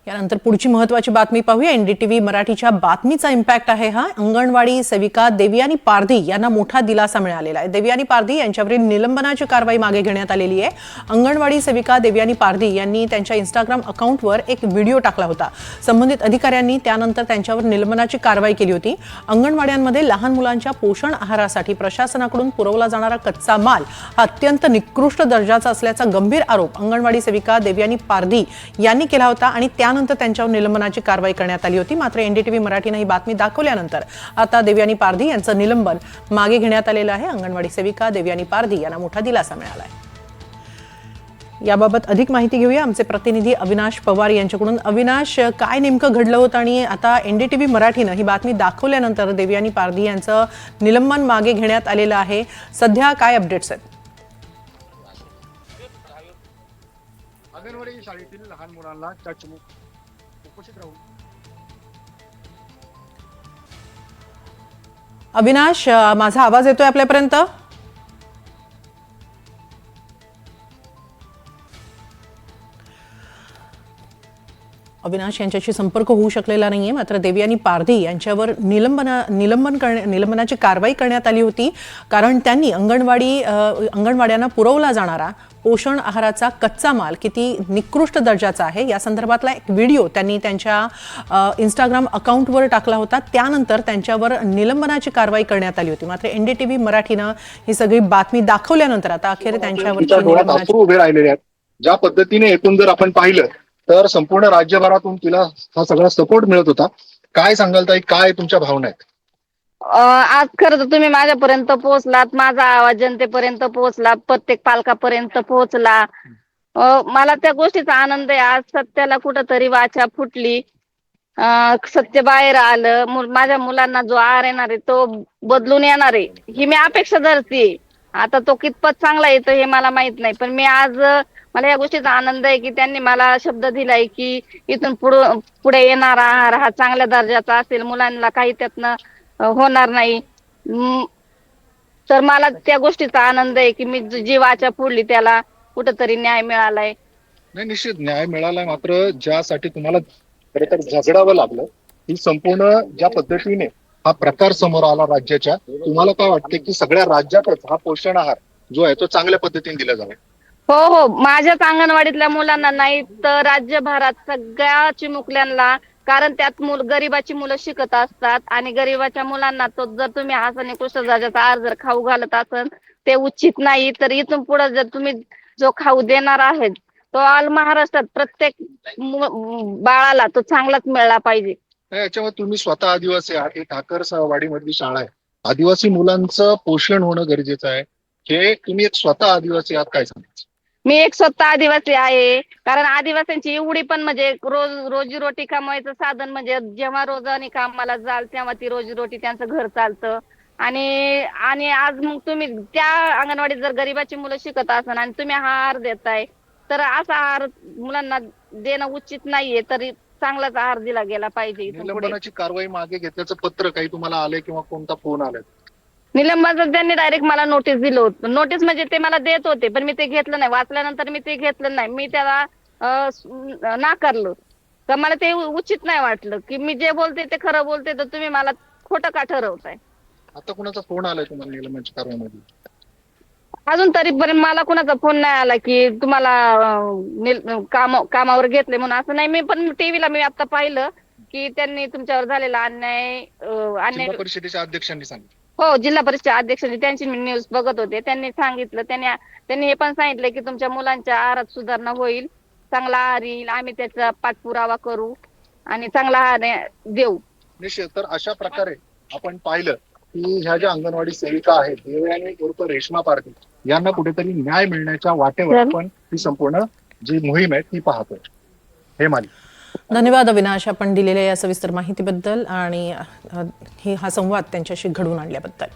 यानंतर पुढची महत्त्वाची बातमी पाहूया। एनडीटीव्ही मराठीच्या बातमीचा इम्पॅक्ट आहे हा। अंगणवाडी सेविका देवयानी पारधी यांना मोठा दिलासा मिळालेला आहे। देवयानी पारधी यांच्यावरील निलंबनाची कारवाई मागे घेण्यात आलेली आहे। अंगणवाडी सेविका देवयानी पारधी यांनी त्यांच्या इंस्टाग्राम अकाउंटवर एक व्हिडिओ टाकला होता। संबंधित अधिकाऱ्यांनी त्यानंतर त्यांच्यावर निलंबनाची कारवाई केली होती। अंगणवाड्यांमध्ये लहान मुलांच्या पोषण आहारासाठी प्रशासनाकडून पुरवला जाणारा कच्चा माल हा अत्यंत निकृष्ट दर्जाचा असल्याचा गंभीर आरोप अंगणवाडी सेविका देवयानी पारधी यांनी केला होता आणि त्यानंतर त्यांच्यावर निलंबनाची कारवाई करण्यात आली होती। मात्र एनडीटीव्ही मराठीने ही बातमी दाखवल्यानंतर आता देवयानी पारधी यांचं निलंबन मागे घेण्यात आलेलं आहे। अंगणवाडी सेविका देवयानी पारधी यांना मोठा दिलासा मिळाला आहे। याबाबत अधिक माहिती घेऊया आमचे प्रतिनिधी अविनाश पवार यांच्याकडून। अविनाश, काय नेमकं घडलं होतं आणि आता एनडीटीव्ही मराठीने ही बातमी दाखवल्यानंतर देवयानी पारधी यांचं निलंबन मागे घेण्यात आलेलं आहे। सध्या काय अपडेट्स आहेत? अंगणवाडी शाळेतील लहान मुलांना कुपोषित राहून अविनाश, माझा आवाज येतोय आपल्यापर्यंत? अविनाश यांच्याशी संपर्क होऊ शकलेला नाहीये। मात्र देवयानी पारधी यांच्यावर निलंबनाची कारवाई करण्यात आली होती, कारण त्यांनी अंगणवाड्यांना पुरवला जाणारा पोषण आहाराचा कच्चा माल किती निकृष्ट दर्जाचा आहे या संदर्भातला एक व्हिडिओ त्यांनी त्यांच्या इंस्टाग्राम अकाउंटवर टाकला होता। त्यानंतर त्यांच्यावर निलंबनाची कारवाई करण्यात आली होती। मात्र एनडीटीव्ही मराठीनं ही सगळी बातमी दाखवल्यानंतर आता अखेर त्यांच्यावर उभे राहिलेले आहेत। ज्या पद्धतीने एकूण जर आपण पाहिलं तर संपूर्ण राज्यभरातून तिला हा सगळा सपोर्ट मिळत होता। काय सांगाल ताई, काय तुमच्या भावना आहेत? आज खरं तर तुम्ही माझ्यापर्यंत पोहोचलात, माझा आवाज जनतेपर्यंत पोहोचला, प्रत्येक पालकापर्यंत पोहोचला। मला त्या गोष्टीचा आनंद आहे। आज सत्याला कुठंतरी वाचा फुटली, सत्य बाहेर आलं। माझ्या मुलांना जो आहार येणार आहे तो बदलून येणार आहे ही मी अपेक्षा धरते। आता तो कितपत चांगला येतो हे मला माहित नाही, पण मी आज मला या गोष्टीचा आनंद आहे की त्यांनी मला शब्द दिलाय की इथून पुढे येणारा आहार हा चांगल्या दर्जाचा असेल, मुलांना काही त्यातनं होणार नाही। तर मला त्या गोष्टीचा आनंद आहे की मी जी वाचा फोडली त्याला कुठंतरी न्याय मिळालाय। नाही, निश्चित न्याय मिळालाय। मात्र ज्यासाठी तुम्हाला खरं तर झगडावं लागलं, ही संपूर्ण ज्या पद्धतीने हा प्रकार समोर आला राज्याच्या, तुम्हाला काय वाटते की सगळ्या राज्यातच हा पोषण आहार जो आहे तो चांगल्या पद्धतीने दिला जावा? हो हो, माझ्याच अंगणवाडीतल्या मुलांना नाही तर राज्यभरात सगळ्या चिमुकल्यांना, कारण त्यात गरिबाची मुलं शिकत असतात आणि गरिबाच्या मुलांना तो जर तुम्ही असा निकृष्ट दर्जाचा आहार जर खाऊ घालत असाल ते उचित नाही। तर इथून पुढे जर तुम्ही जो खाऊ देणार आहे तो ऑल महाराष्ट्रात प्रत्येक बाळाला तो चांगलाच मिळाला पाहिजे। याच्यामध्ये तुम्ही स्वतः आदिवासी आहात, ही ठाकरवाडी मधली शाळा आहे, आदिवासी मुलांचं पोषण होणं गरजेचं आहे। हे तुम्ही एक स्वतः आदिवासी आहात, काय सांगायचं? मी एक स्वतः आदिवासी आहे, कारण आदिवासींची एवढी पण म्हणजे रोजीरोटी कमवायचं साधन म्हणजे जेव्हा रोजानी कामाला जाल तेव्हा ती रोजीरोटी त्यांचं घर चालतं। आणि आज मग तुम्ही त्या अंगणवाडीत जर गरिबाची मुलं शिकत असाल आणि तुम्ही हा आहार देताय तर असा आहार मुलांना देणं उचित नाहीये, तरी चांगलाच आहार दिला गेला पाहिजे। निलंबनाची कारवाई मागे घेतल्याचं पत्र काही तुम्हाला आलंय किंवा कोणता फोन आलाय? निलंबनाचं त्यांनी डायरेक्ट मला नोटीस दिलं होतं। नोटीस म्हणजे ते मला देत होते पण मी ते घेतलं नाही। वाचल्यानंतर मी ते घेतलं नाही, मी त्याला नाकारलं। तर मला ते उचित नाही वाटलं की मी जे बोलते ते खरं बोलते, तर तुम्ही मला खोटं का ठरवताय? आता कुणाचा फोन आलाय तुम्हाला निलंबनाची कारवाईमध्ये? अजून तरीपर्यंत मला कुणाचा फोन नाही आला की तुम्हाला कामावर घेतले म्हणून, असं नाही। मी पण टीव्हीला मी आता पाहिलं की त्यांनी तुमच्यावर झालेला अन्याय जिल्हा परिषदेच्या अध्यक्षांनी सांगितलं। हो, जिल्हा परिषद अध्यक्षांनी, त्यांची मी न्यूज बघत होते, त्यांनी सांगितलं, त्यांनी हे पण सांगितलं की तुमच्या मुलांच्या आहारात सुधारणा होईल, चांगला आहार येईल, आम्ही त्याचा पाठपुरावा करू आणि चांगला आहार देऊ। निश्चित। तर अशा प्रकारे आपण पाहिलं की ह्या ज्या अंगणवाडी सेविका आहेत देवयानी उर्फ रेश्मा पारधी यांना कुठेतरी न्याय मिळण्याच्या वाटेवर आपण ही संपूर्ण जी मोहीम आहे ती पाहतोय। हे माली, धन्यवाद अविनाश, आपण दिलेल्या या सविस्तर माहितीबद्दल आणि हा संवाद त्यांच्याशी घडवून आणल्याबद्दल।